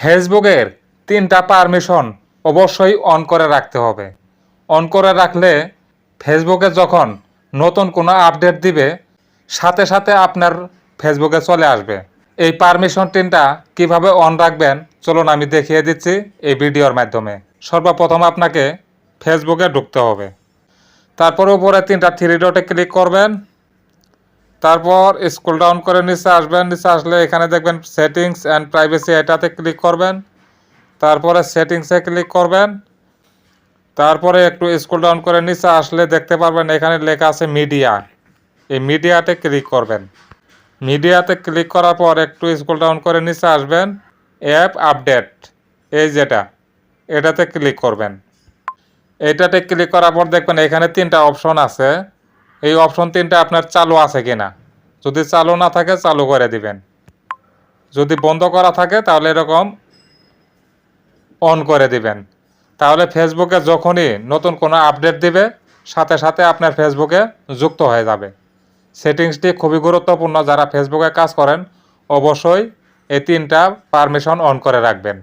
ফেসবুকের 3টা পারমিশন অবশ্যই অন করে রাখতে হবে। অন করে রাখলে ফেসবুকে যখন নতুন কোনো আপডেট দিবে সাথে সাথে আপনার ফেসবুকে চলে আসবে। এই পারমিশন 3টা কীভাবে অন রাখবেন চলুন আমি দেখিয়ে দিচ্ছি এই ভিডিওর মাধ্যমে। সর্বপ্রথম আপনাকে ফেসবুকে ঢুকতে হবে। তারপর উপরে 3টা থ্রি ডটে ক্লিক করবেন। তারপর স্ক্রল ডাউন করে নিচে আসবেন। নিচে আসলে এখানে দেখবেন সেটিংস অ্যান্ড প্রাইভেসি, এটাতে ক্লিক করবেন। তারপরে সেটিংসে ক্লিক করবেন। তারপরে একটু স্ক্রল ডাউন করে নিচে আসলে দেখতে পারবেন এখানে লেখা আছে মিডিয়া। এই মিডিয়াতে ক্লিক করবেন। মিডিয়াতে ক্লিক করার পর একটু স্ক্রল ডাউন করে নিচে আসবেন। অ্যাপ আপডেট, এই এটাতে ক্লিক করবেন। এইটাতে ক্লিক করার পর দেখবেন এখানে 3টা অপশন আছে। এই অপশন 3টা আপনার চালু আছে কিনা। যদি চালু না থাকে চালু করে দিবেন। যদি বন্ধ করা থাকে তাহলে এরকম অন করে দিবেন। তাহলে ফেসবুকে যখনই নতুন কোনো আপডেট দিবে সাথে সাথে আপনার ফেসবুকে যুক্ত হয়ে যাবে। সেটিংসটি খুবই গুরুত্বপূর্ণ। যারা ফেসবুকে কাজ করেন অবশ্যই এই 3টা পারমিশন অন করে রাখবেন।